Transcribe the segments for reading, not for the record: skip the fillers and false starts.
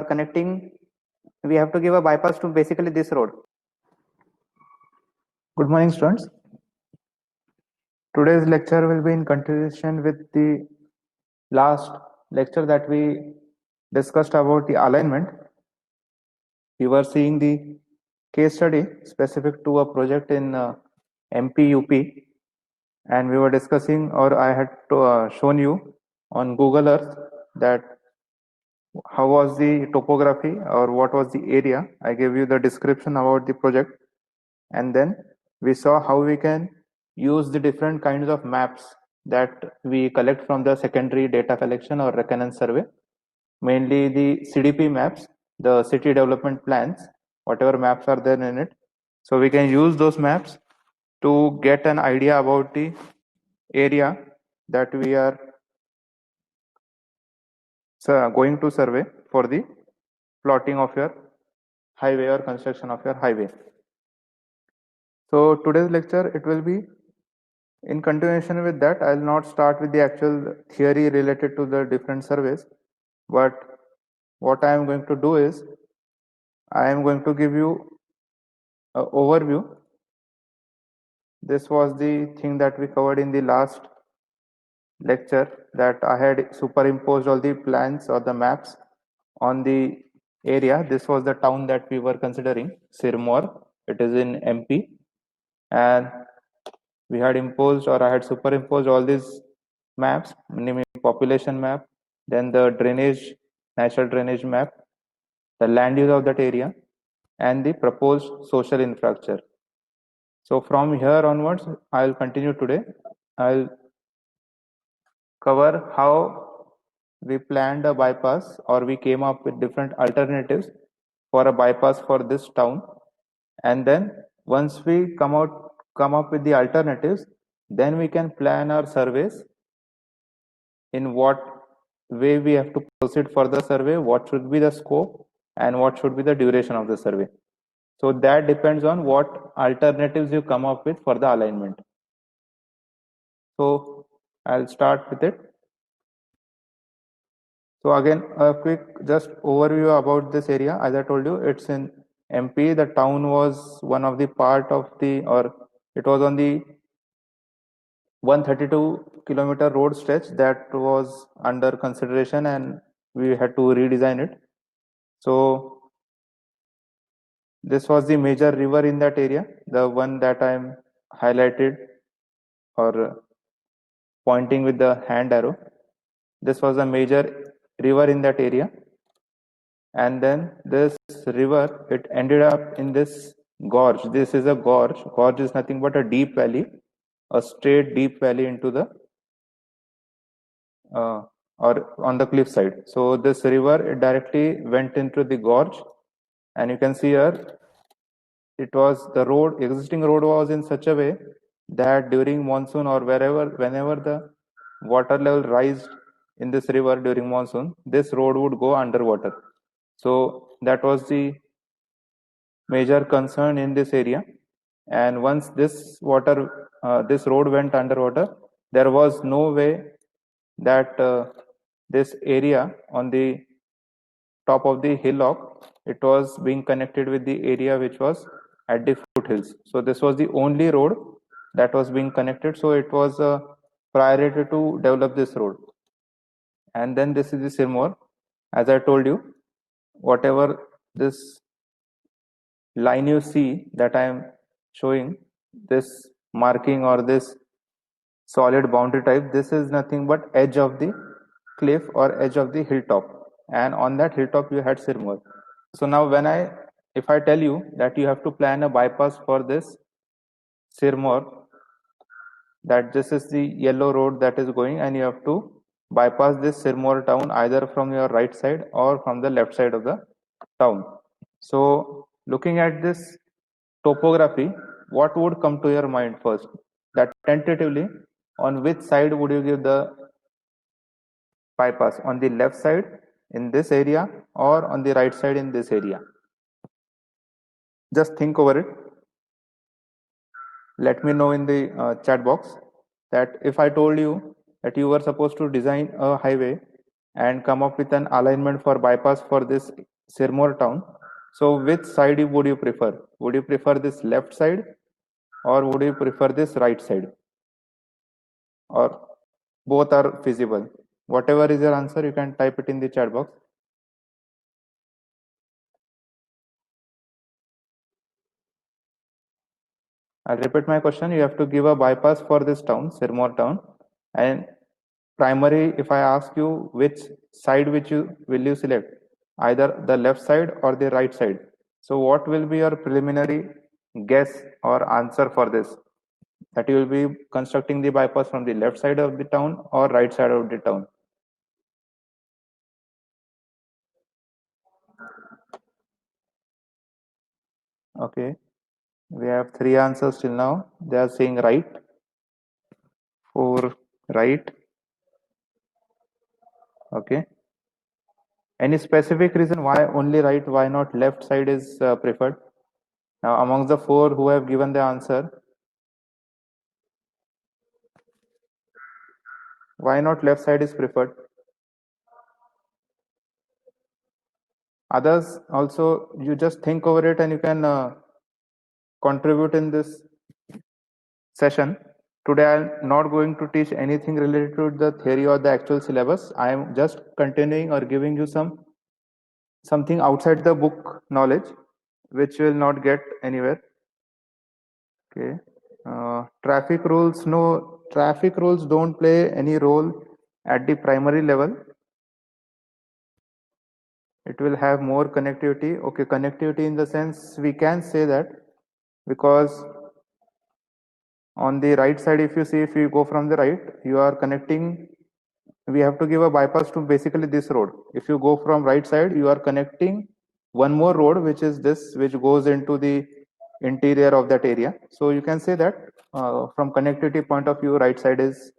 connecting, we have to give a bypass to basically this road. Good morning, students. Today's lecture will be in continuation with the last lecture that we discussed about the alignment. We were seeing the case study specific to a project in MP UP, and we were discussing, or I had shown you on Google Earth that how was the topography or what was the area. I gave you the description about the project, and then we saw how we can use the different kinds of maps that we collect from the secondary data collection or reconnaissance survey, mainly the CDP maps, the city development plans, whatever maps are there in it. So we can use those maps to get an idea about the area that we are going to survey for the plotting of your highway or construction of your highway. So today's lecture, it will be in continuation with that. I'll not start with the actual theory related to the different surveys, but what I am going to do is I am going to give you an overview. This was the thing that we covered in the last lecture, that I had superimposed all the plans or the maps on the area. This was the town that we were considering, Sirmaur. It is in MP, and we had imposed, or I had superimposed all these maps, namely population map, then the drainage, natural drainage map, the land use of that area, and the proposed social infrastructure. So from here onwards, I'll continue today. I'll cover how we planned a bypass, or we came up with different alternatives for a bypass for this town. And then once we come up with the alternatives, then we can plan our surveys, in what way we have to proceed for the survey, what should be the scope, and what should be the duration of the survey. So that depends on what alternatives you come up with for the alignment. So I'll start with it. So again, a quick just overview about this area. As I told you, it's in MP. The town was one of the part of the, or it was on the 132-kilometer road stretch that was under consideration, and we had to redesign it. So this was the major river in that area, the one that I'm highlighted or pointing with the hand arrow. This was a major river in that area, and then this river, it ended up in this gorge. This is a gorge. Gorge is nothing but a deep valley, a straight deep valley into the or on the cliff side. So this river, it directly went into the gorge, and you can see here, it was the road, existing road was in such a way that during monsoon or whenever the water level rised in this river during monsoon, this road would go underwater. So that was the major concern in this area. And once this road went underwater, there was no way that this area on the top of the hillock, it was being connected with the area which was at the foothills. So this was the only road that was being connected. So it was a priority to develop this road. And then this is the Sirmaur. As I told you, whatever this line you see that I am showing, this marking or this solid boundary type, this is nothing but edge of the cliff or edge of the hilltop, and on that hilltop you had Sirmaur. So now if I tell you that you have to plan a bypass for this Sirmaur, that this is the yellow road that is going, and you have to bypass this Sirmaur town either from your right side or from the left side of the town. So looking at this topography, what would come to your mind first? That tentatively, on which side would you give the bypass? On the left side in this area, or on the right side in this area? Just think over it. Let me know in the chat box that if I told you that you were supposed to design a highway and come up with an alignment for bypass for this Sirmoor town. So which side would you prefer? Would you prefer this left side or would you prefer this right side? Or both are feasible? Whatever is your answer, you can type it in the chat box. I'll repeat my question. You have to give a bypass for this town, Sirmoor town, and primary. If I ask you which side which you will you select, either the left side or the right side. So what will be your preliminary guess or answer for this? That you will be constructing the bypass from the left side of the town or right side of the town. Okay, we have three answers till now. They are saying right. 4 right. Okay. Any specific reason why only right, why not left side is preferred? Now, amongst the 4 who have given the answer, why not left side is preferred? Others also, you just think over it and you can contribute in this session. Today, I'm not going to teach anything related to the theory or the actual syllabus. I am just continuing or giving you something outside the book knowledge, which will not get anywhere. Okay. Traffic rules, no, traffic rules don't play any role at the primary level. It will have more connectivity. Okay, connectivity in the sense we can say that, because on the right side, if you see, if you go from the right, you are connecting, we have to give a bypass to basically this road. If you go from right side, you are connecting one more road, which is this, which goes into the interior of that area. So you can say that from connectivity point of view, right side is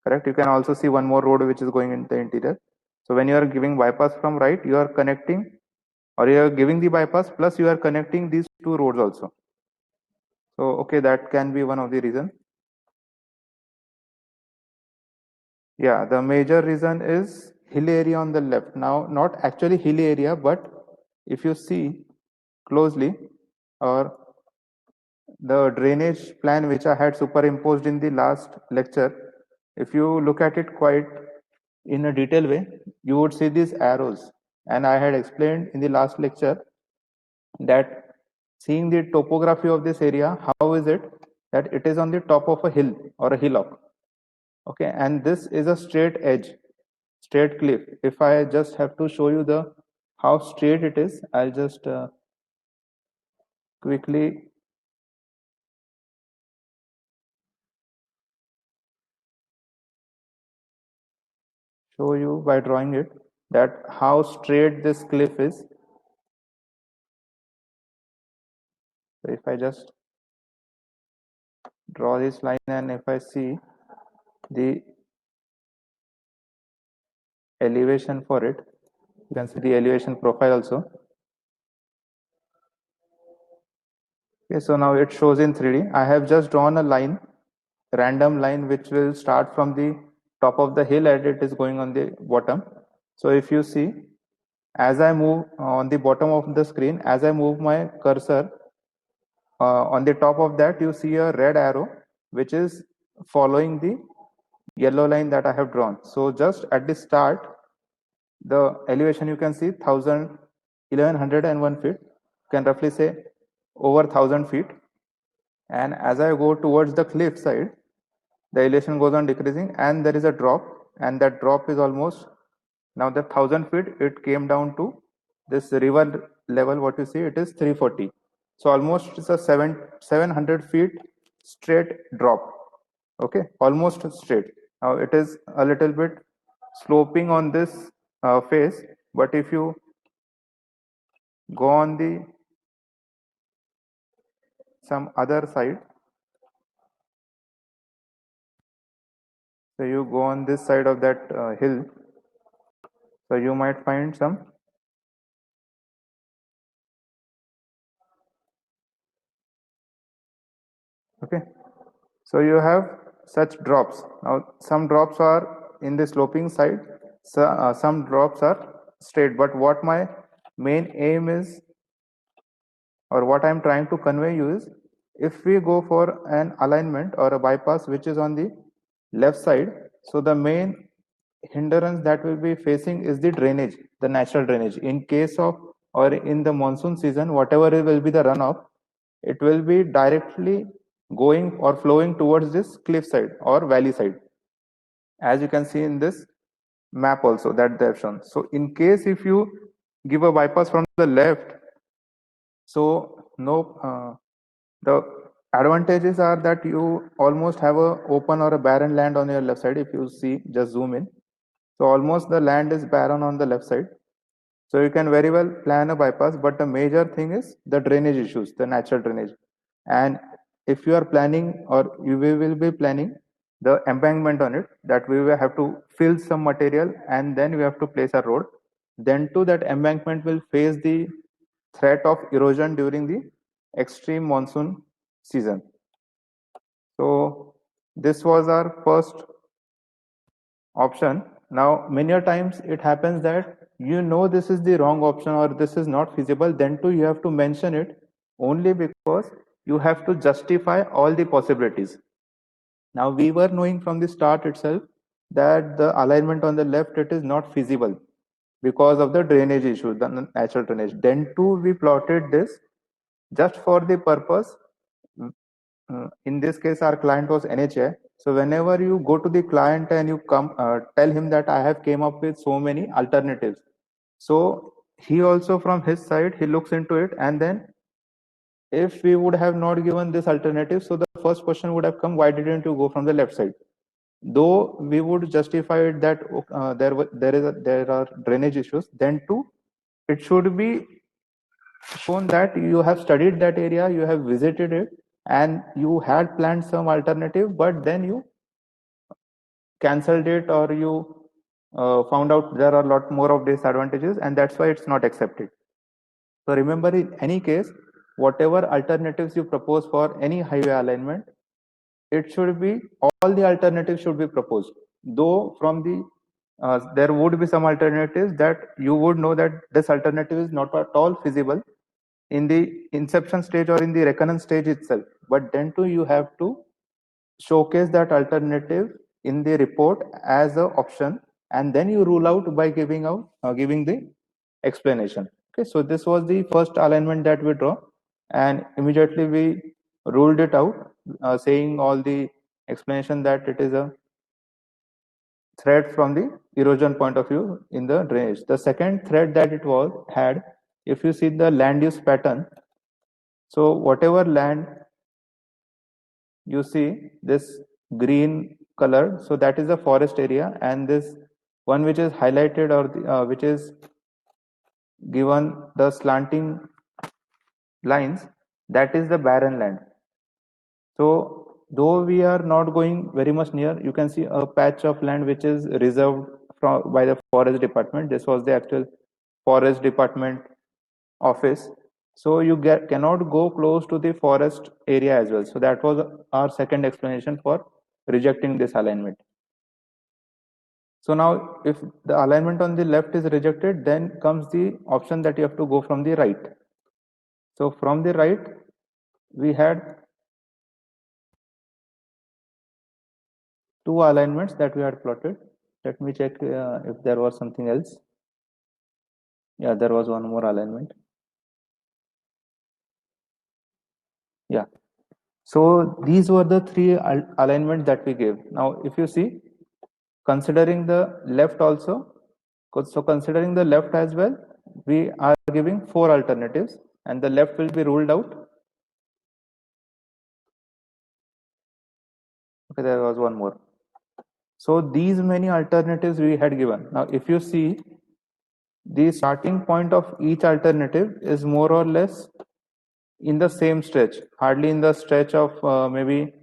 correct. You can also see one more road which is going into the interior. So when you are giving bypass from right, you are connecting, or you are giving the bypass plus you are connecting these two roads also. So okay, that can be one of the reason. Yeah, the major reason is hill area on the left. Now, not actually hill area, but if you see closely, or the drainage plan which I had superimposed in the last lecture, if you look at it quite in a detailed way, you would see these arrows. And I had explained in the last lecture that seeing the topography of this area, how is it that it is on the top of a hill or a hillock? Okay, and this is a straight edge, straight cliff. If I just have to show you the how straight it is, I'll just quickly show you by drawing it, that how straight this cliff is. So if I just draw this line and if I see the elevation for it, you can see the elevation profile also. Okay, so now it shows in 3D. I have just drawn a line, random line, which will start from the top of the hill and it is going on the bottom. So if you see, as I move on the bottom of the screen, as I move my cursor, on the top of that, you see a red arrow, which is following the yellow line that I have drawn. So just at the start, the elevation you can see 1101 feet, you can roughly say over 1000 feet. And as I go towards the cliff side, the elevation goes on decreasing and there is a drop, and that drop is almost, now the 1000 feet, it came down to this river level. What you see, it is 340. So almost it's a 700 feet straight drop. Okay, almost straight. Now it is a little bit sloping on this face, but if you go on the some other side, so you go on this side of that hill, so you might find some okay. So you have such drops. Now some drops are in the sloping side, So, some drops are straight, but what my main aim is, or what I'm trying to convey you is, if we go for an alignment or a bypass which is on the left side, so the main hindrance that will be facing is the drainage, the natural drainage. In case of, or in the monsoon season, whatever it will be the runoff, it will be directly going or flowing towards this cliff side or valley side, as you can see in this map also that they have shown. So in case if you give a bypass from the left, so no, the advantages are that you almost have a open or a barren land on your left side. If you see, just zoom in. So almost the land is barren on the left side. So you can very well plan a bypass, but the major thing is the drainage issues, the natural drainage. And if you are planning, or you will be planning the embankment on it, that we will have to fill some material and then we have to place a road. Then too, that embankment will face the threat of erosion during the extreme monsoon season. So this was our first option. Now, many a times it happens that you know this is the wrong option or this is not feasible, then too you have to mention it only because you have to justify all the possibilities. Now, we were knowing from the start itself that the alignment on the left, it is not feasible because of the drainage issue, the natural drainage. Then too we plotted this just for the purpose. In this case, our client was NHA. So whenever you go to the client and you come tell him that I have came up with so many alternatives, so he also from his side he looks into it, and then if we would have not given this alternative, so the first question would have come, why didn't you go from the left side? Though we would justify it that there are drainage issues, then too it should be shown that you have studied that area, you have visited it, and you had planned some alternative, but then you cancelled it, or you found out there are a lot more of disadvantages, and that's why it's not accepted. So remember, in any case, whatever alternatives you propose for any highway alignment, it should be, all the alternatives should be proposed. Though from the there would be some alternatives that you would know that this alternative is not at all feasible in the inception stage or in the reckoning stage itself, but then too you have to showcase that alternative in the report as a option, and then you rule out by giving the explanation. Okay, so this was the first alignment that we draw, and immediately we ruled it out, saying all the explanation that it is a threat from the erosion point of view in the drainage. The second threat that it was had, if you see the land use pattern, so whatever land you see this green color, so that is the forest area, and this one which is highlighted, or which is given the slanting lines, that is the barren land. So though we are not going very much near, you can see a patch of land which is reserved by the forest department. This was the actual forest department office. So you cannot go close to the forest area as well. So that was our second explanation for rejecting this alignment. So now if the alignment on the left is rejected, then comes the option that you have to go from the right. So from the right, we had two alignments that we had plotted. Let me check if there was something else. Yeah, there was one more alignment. Yeah. So these were the three alignments that we gave. Now, if you see, considering the left also, so considering the left as well, we are giving four alternatives, and the left will be ruled out. Okay, there was one more. So these many alternatives we had given. Now, if you see, the starting point of each alternative is more or less in the same stretch, hardly in the stretch of maybe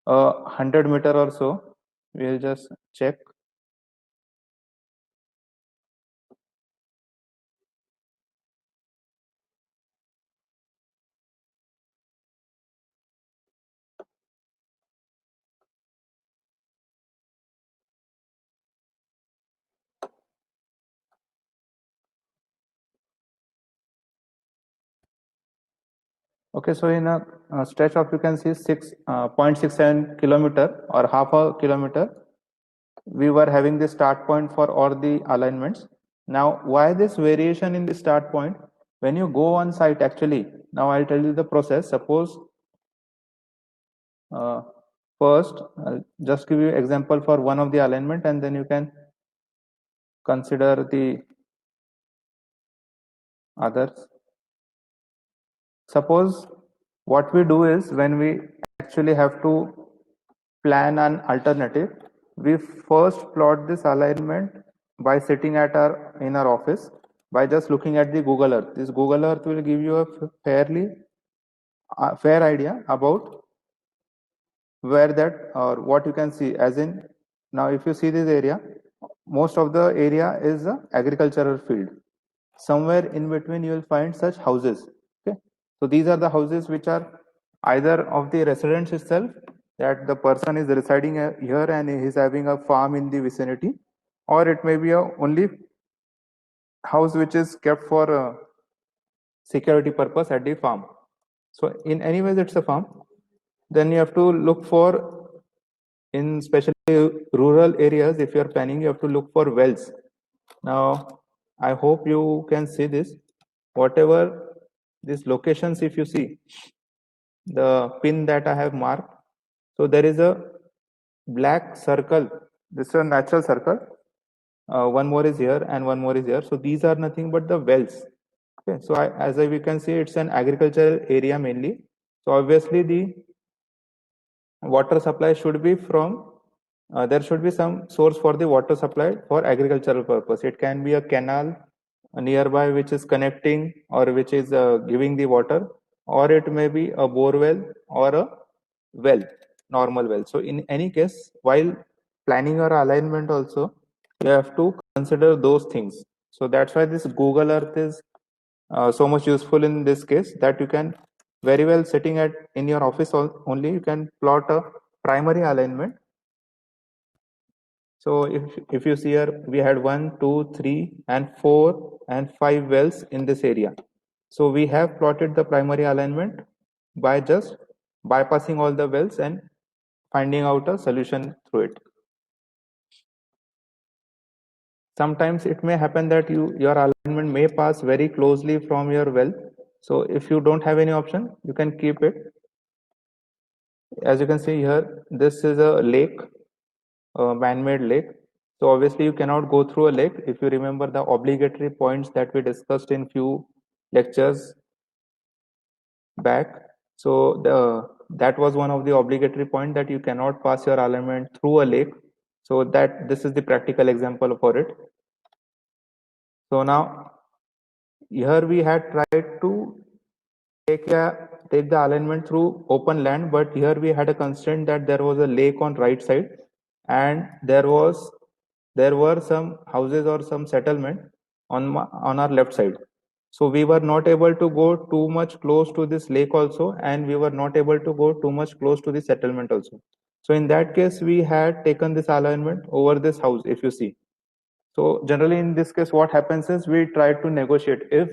100 meter or so. We'll just check. Okay, so in a stretch of, you can see 0.67 kilometer or half a kilometer, we were having the start point for all the alignments. Now, why this variation in the start point? When you go on site, actually, now I'll tell you the process. Suppose first, I'll just give you example for one of the alignment, and then you can consider the others. Suppose what we do is, when we actually have to plan an alternative, we first plot this alignment by sitting at our in our office by just looking at the Google Earth. This Google Earth will give you a fairly fair idea about where that or what you can see. As in, now if you see this area, most of the area is a agricultural field. Somewhere in between you will find such houses. Okay, so these are the houses which are either of the residents itself, that the person is residing here and he is having a farm in the vicinity, or it may be a only house which is kept for security purpose at the farm. So in any ways it's a farm. Then you have to look for, in especially rural areas, if you are planning, you have to look for wells. Now I hope you can see this. Whatever these locations, if you see the pin that I have marked, so there is a black circle. This is a natural circle. One more is here and one more is here. So these are nothing but the wells. Okay, so as we can see, it's an agricultural area mainly. So obviously the water supply should be from, there should be some source for the water supply for agricultural purpose. It can be a canal nearby which is connecting or which is giving the water, or it may be a bore well or a well, normal well. So in any case, while planning your alignment also, you have to consider those things. So that's why this Google Earth is so much useful in this case, that you can very well, sitting at in your office only, you can plot a primary alignment. So if you see here, we had 1, 2, 3, and 4 and 5 wells in this area. So we have plotted the primary alignment by just bypassing all the wells and finding out a solution through it. Sometimes it may happen that your alignment may pass very closely from your well. So if you don't have any option, you can keep it. As you can see here, this is a lake, a man-made lake. So obviously you cannot go through a lake. If you remember the obligatory points that we discussed in few lectures back, so that was one of the obligatory point, that you cannot pass your alignment through a lake. So that this is the practical example for it. So now here we had tried to take the alignment through open land, but here we had a constraint that there was a lake on right side, and there were some houses or some settlement on our left side. So we were not able to go too much close to this lake also, and we were not able to go too much close to the settlement also. So in that case, we had taken this alignment over this house, if you see. So generally in this case, what happens is, we try to negotiate. If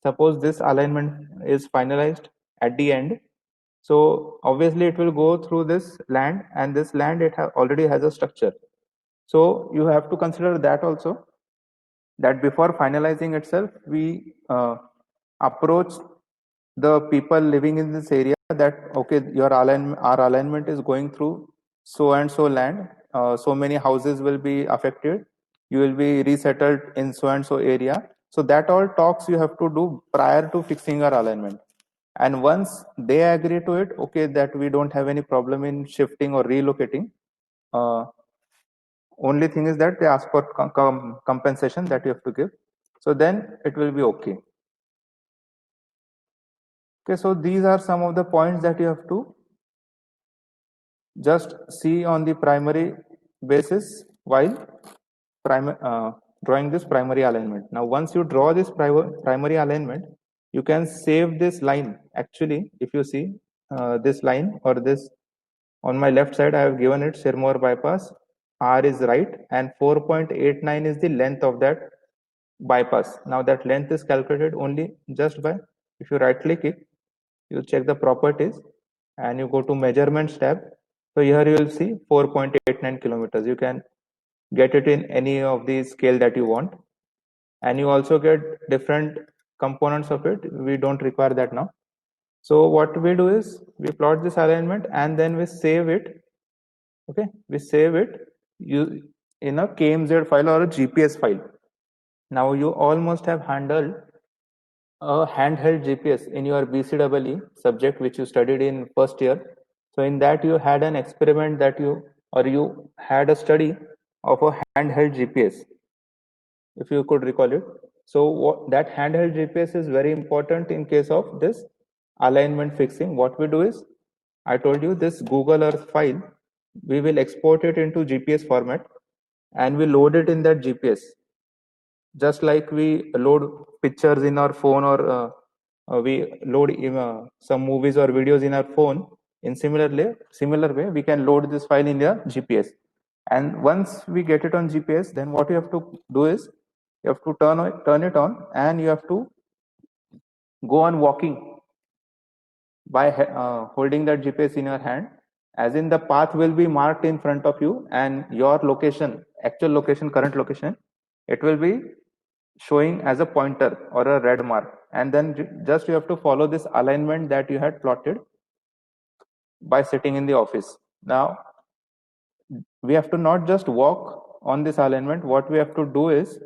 suppose this alignment is finalized at the end, so obviously it will go through this land, and this land, it already has a structure. So you have to consider that also, that before finalizing itself, we approach the people living in this area, that okay, our alignment is going through so and so land, so many houses will be affected, you will be resettled in so and so area. So that all talks you have to do prior to fixing your alignment. And once they agree to it, okay, that we don't have any problem in shifting or relocating, only thing is that they ask for compensation that you have to give, so then it will be okay. Okay, so these are some of the points that you have to just see on the primary basis while drawing this primary alignment. Now once you draw this primary alignment, you can save this line. Actually, if you see this line, or this on my left side, I have given it Sirmaur bypass, R is right, and 4.89 is the length of that bypass. Now that length is calculated only just by, if you right click it, you check the properties and you go to measurements tab. So here you will see 4.89 kilometers. You can get it in any of the scale that you want, and you also get different components of it. We don't require that now. So what we do is we plot this alignment and then we save it. Okay, we save it you in a KMZ file or a GPS file. Now you almost have handled a handheld GPS in your BCEE subject which you studied in first year. So in that you had an experiment that you had a study of a handheld GPS, if you could recall it. So that handheld GPS is very important in case of this alignment fixing. What we do is, I told you this Google Earth file, we will export it into GPS format and we load it in that GPS, just like we load pictures in our phone, or we load some movies or videos in our phone. In similar way, we can load this file in your GPS. And once we get it on GPS, then what you have to do is you have to turn it on, and you have to go on walking by holding that GPS in your hand, as in the path will be marked in front of you, and your location, actual location, current location, it will be showing as a pointer or a red mark, and then just you have to follow this alignment that you had plotted by sitting in the office. Now we have to not just walk on this alignment. What we have to do is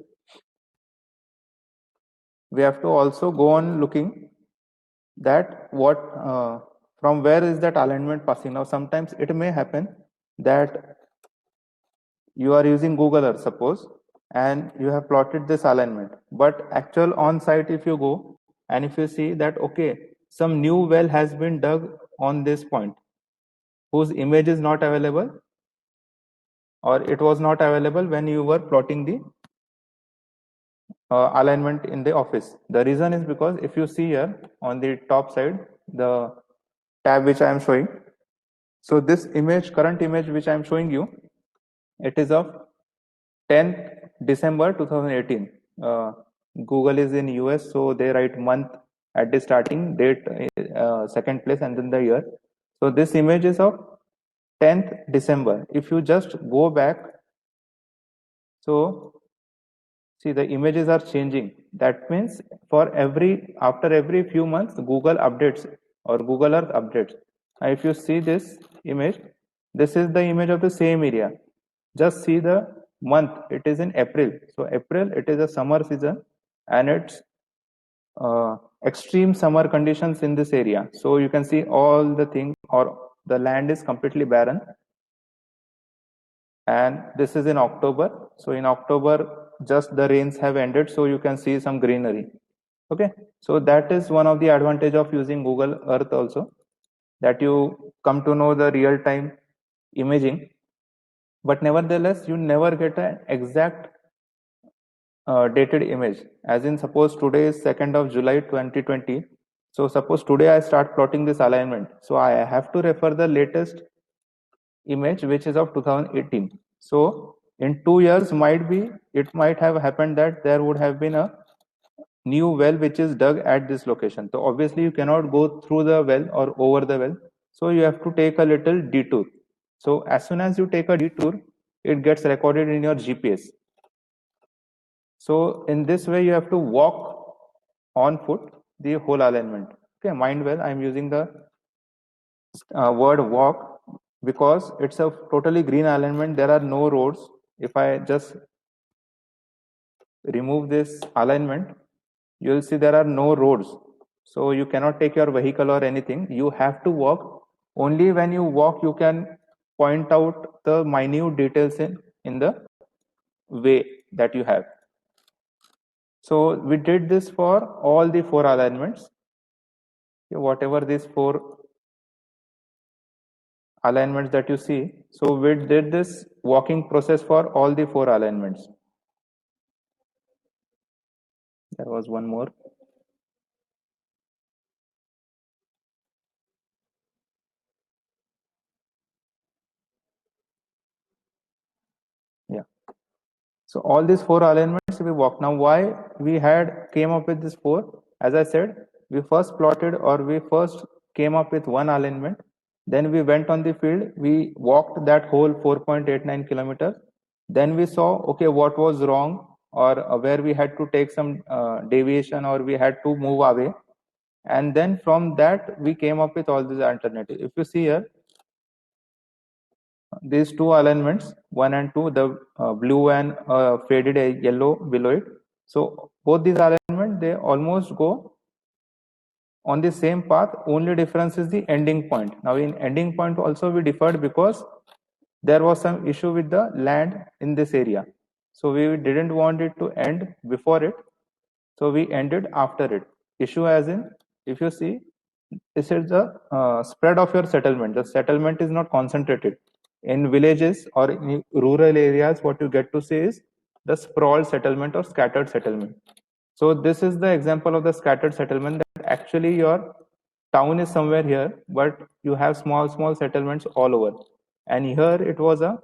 we have to also go on looking that what from where is that alignment passing. Now sometimes it may happen that you are using Google Earth, suppose, and you have plotted this alignment, but actual on site, if you go and if you see that okay, some new well has been dug on this point whose image is not available, or it was not available when you were plotting the alignment in the office. The reason is because if you see here on the top side, the tab which I am showing, so this image, current image which I am showing you, it is of 10th December 2018. Google is in US, so they write month at the starting, date second place, and then the year. So this image is of 10th December. If you just go back, so see the images are changing. That means after every few months, Google updates or Google Earth updates. Now if you see this image, this is the image of the same area. Just see the month, it is in April. So April, it is a summer season, and it's extreme summer conditions in this area. So you can see all the thing, or the land is completely barren. And this is in October. So in October, just the rains have ended, so you can see some greenery. Okay, so that is one of the advantage of using Google Earth also, that you come to know the real-time imaging, but nevertheless you never get an exact dated image. As in, suppose today is 2nd of July 2020. So suppose today I start plotting this alignment, so I have to refer the latest image which is of 2018. So in 2 years it might have happened that there would have been a new well which is dug at this location. So obviously you cannot go through the well or over the well, so you have to take a little detour. So as soon as you take a detour, it gets recorded in your GPS. So in this way you have to walk on foot the whole alignment. Okay, mind well, I'm using the word walk because it's a totally green alignment. There are no roads. If I just remove this alignment, you'll see there are no roads. So you cannot take your vehicle or anything. You have to walk. Only when you walk, you can point out the minute details in the way that you have. So we did this for all the 4 alignments. Whatever these 4 alignments that you see. So we did this walking process for all the 4 alignments. There was one more. Yeah. So all these 4 alignments we walk. Now why we came up with this 4? As I said, we first plotted, or we first came up with one alignment. Then we went on the field, we walked that whole 4.89 kilometers. Then we saw, okay, what was wrong, or where we had to take some deviation, or we had to move away. And then from that, we came up with all these alternatives. If you see here, these two alignments, 1 and 2, the blue and faded yellow below it. So both these alignments, they almost go on the same path. Only difference is the ending point. Now in ending point also we differed because there was some issue with the land in this area. So we didn't want it to end before it. So we ended after it. Issue as in, if you see, this is the spread of your settlement. The settlement is not concentrated. In villages or in rural areas, what you get to see is the sprawl settlement or scattered settlement. So this is the example of the scattered settlement, that actually your town is somewhere here, but you have small settlements all over. And here it was a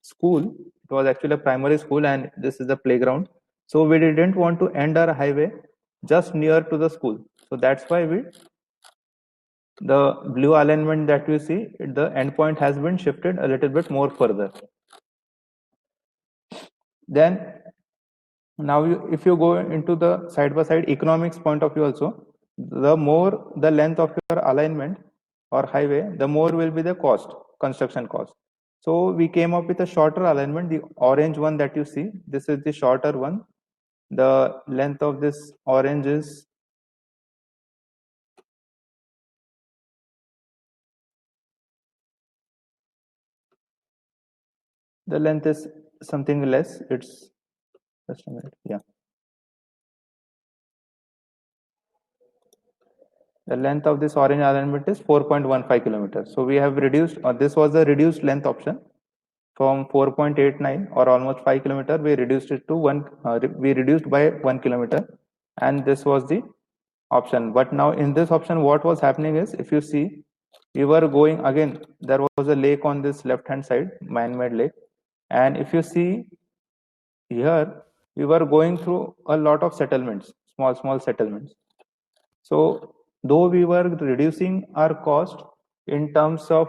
school. It was actually a primary school, and this is the playground. So we didn't want to end our highway just near to the school. So that's why the blue alignment that you see, the endpoint has been shifted a little bit more further. Then now if you go into the side by side economics point of view also, the more the length of your alignment or highway, the more will be the cost, construction cost. So we came up with a shorter alignment. The orange one that you see, this is the shorter one. The length of this orange is the length is something less. It's just a minute. Yeah. The length of this orange alignment is 4.15 kilometers. So we have reduced, this was the reduced length option from 4.89 or almost 5 kilometer. We reduced it to we reduced by 1 kilometer, and this was the option. But now in this option, what was happening is, if you see, we were going again, there was a lake on this left hand side, man-made lake. And if you see here, we were going through a lot of settlements, small settlements. So though we were reducing our cost in terms of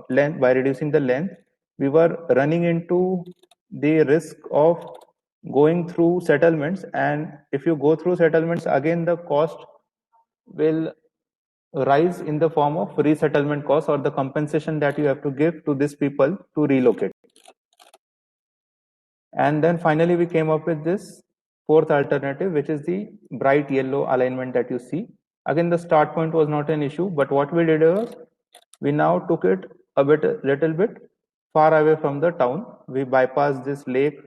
length, by reducing the length, we were running into the risk of going through settlements. And if you go through settlements, again the cost will rise in the form of resettlement cost, or the compensation that you have to give to these people to relocate. And then finally we came up with this fourth alternative, which is the bright yellow alignment that you see. Again, the start point was not an issue, but what we did was, we now took it a little bit far away from the town. We bypassed this lake,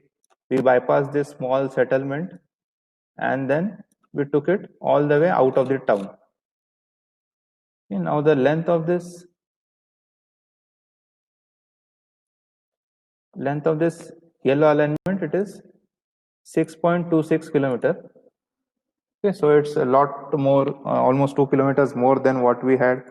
we bypassed this small settlement, and then we took it all the way out of the town. Okay, now the length of this yellow alignment, it is 6.26 kilometer. Okay, so it's a lot more, almost 2 kilometers more than what we had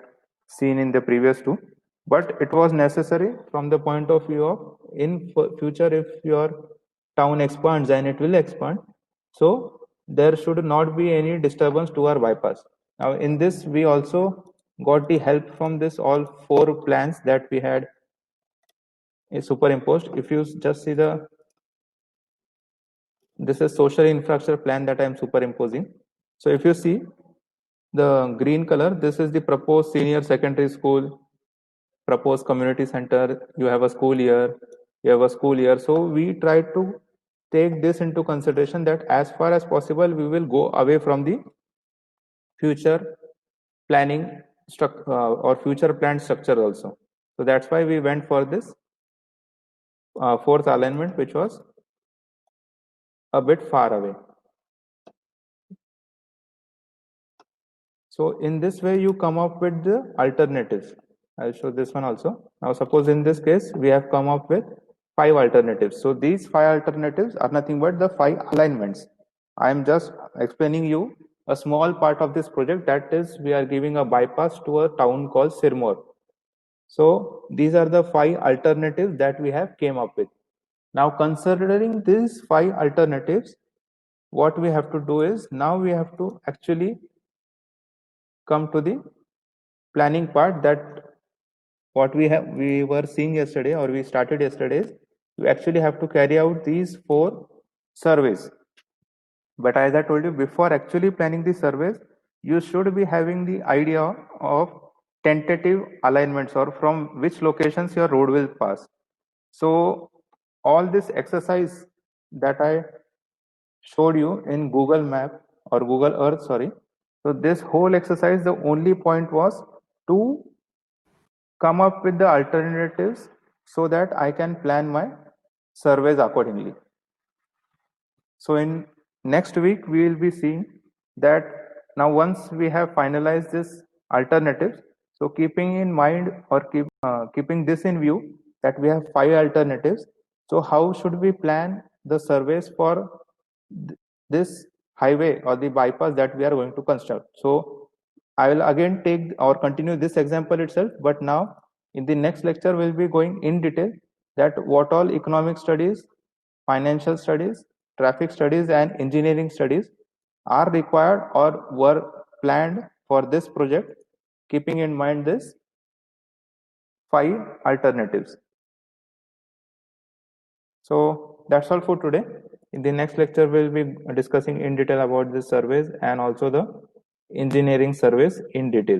seen in the previous two. But it was necessary from the point of view of, in future, if your town expands, and it will expand, so there should not be any disturbance to our bypass. Now in this, we also got the help from this all four plans that we had superimposed. If you just see this is social infrastructure plan that I am superimposing. So if you see the green color, this is the proposed senior secondary school, proposed community center. You have a school here, you have a school here. So we try to take this into consideration, that as far as possible, we will go away from the future planning or future planned structure also. So that's why we went for this fourth alignment, which was a bit far away. So in this way, you come up with the alternatives. I'll show this one also. Now suppose in this case, we have come up with 5 alternatives. So these 5 alternatives are nothing but the 5 alignments. I am just explaining you a small part of this project, that is, we are giving a bypass to a town called Sirmaur. So these are the 5 alternatives that we have came up with. Now considering these 5 alternatives, what we have to do is, now we have to actually come to the planning part, that what we were seeing yesterday, or we started yesterday, is you actually have to carry out these 4 surveys. But as I told you, before actually planning the surveys, you should be having the idea of tentative alignments, or from which locations your road will pass. So all this exercise that I showed you in Google Map or Google Earth, sorry. So this whole exercise, the only point was to come up with the alternatives so that I can plan my surveys accordingly. So in next week, we will be seeing that now once we have finalized this alternatives, so keeping in mind, or keeping this in view, that we have 5 alternatives. So how should we plan the surveys for this highway or the bypass that we are going to construct? So I will again take or continue this example itself, but now in the next lecture we'll be going in detail that what all economic studies, financial studies, traffic studies and engineering studies are required or were planned for this project, keeping in mind this 5 alternatives. So that's all for today. In the next lecture, we'll be discussing in detail about the surveys and also the engineering surveys in detail.